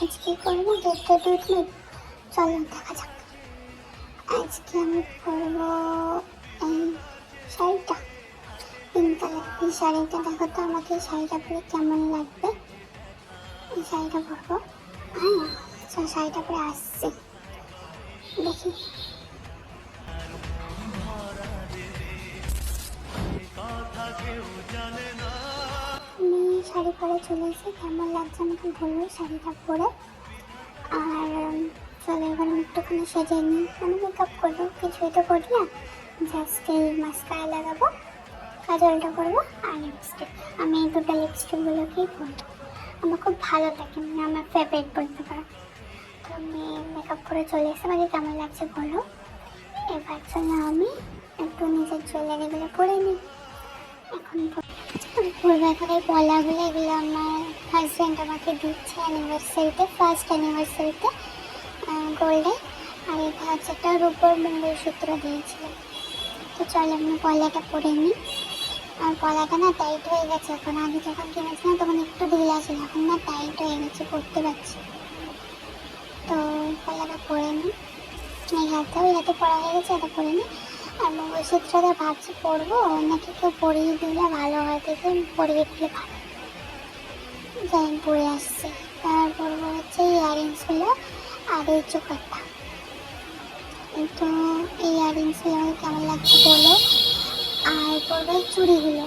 আজকে করবো get ready উঠলে চলো দেখা যাক। আজকে আমি পরবো এই শাড়িটা, পিঙ্ক কালার। এই শাড়িটা দেখো তো আমাকে এই শাড়িটা পরে কেমন লাগবে। এই শাড়িটা পরবো। হ্যাঁ, শাড়িটা পরে আসছি, দেখি। আমি শাড়ি পরে চলে এসে কেমন লাগছে আমাকে বলবো শাড়িটা পরে। আর চলো এবার আমি একটুখানি সেজে নিই, মানে মেকআপ করবো, কিছুই তো করি না, জাস্ট এই মাস্কারা লাগাবো, কাজলটা করবো আর লিপস্টিক। আমি এই দুটো লিপস্টিকগুলোকেই পরবো, আমার খুব ভালো লাগে, মানে আমার ফেভারিট বলতে পারো। তো আমি মেকআপ করে চলে এসে আমাকে কেমন লাগছে বলো। এবার চলো আমি একটু নিজের জুয়েলারিগুলো পরে নিই। এখন পরবো এখন এই পলাগুলো, এগুলো আমার হাজব্যান্ড আমাকে দিচ্ছে অ্যানিভার্সারিতে, ফার্স্ট অ্যানিভার্সারিতে গোল্ডে। আর এটা হচ্ছে একটা রূপোর মঙ্গলসূত্র দিয়েছিল। তো চলো আমি পলাটা পরে নিই। আর পলাটা না টাইট হয়ে গেছে এখন, আগে যখন কিনেছিলাম তখন একটু ঢিলা ছিল, এখন না টাইট হয়ে গেছে, পরতে পারছি। তো পলাটা পরে নিই, এই হাতে পরা হয়ে গেছে, এটা পরে নিই। আর মঙ্গলসূত্রটা ভাবছি পরবো নাকি কেউ পরিয়ে দিলে ভালো হয়, দেখে পরিয়ে দিলে ভালো, যাই পরে আসছি। আর পরবো হচ্ছে ইয়াররিংসগুলো আর এই চোকারটা। তো এই ইয়াররিংসগুলো আমাকে কেমন লাগছে বলো। আর পরবো এই চুড়িগুলো,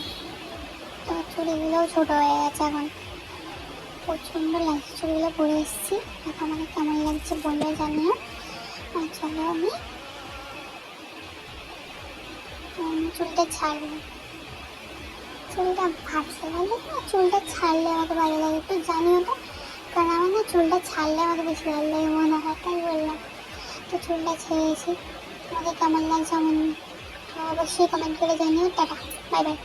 তো চুড়িগুলোও ছোটো হয়ে গেছে এখন, প্রচণ্ড লাগছে চুড়িগুলো পরে এসেছি। এখন আমাকে কেমন লাগছে বলে জানিও। আর চলো আমি চুলটা ছাড়বো, চুলটা ভাবতে ভালো না, চুলটা ছাড়লে আমাকে ভালো লাগে, একটু জানি ওটা, কারণ আমার না চুলটা ছাড়লে আমাকে বেশি ভালো লাগে মনে হয়, তাই বললাম। তো চুলটা ছেড়েছি, আমাকে কেমন লাগছে অবশ্যই কমেন্ট করে জানিও। Tata, bye bye.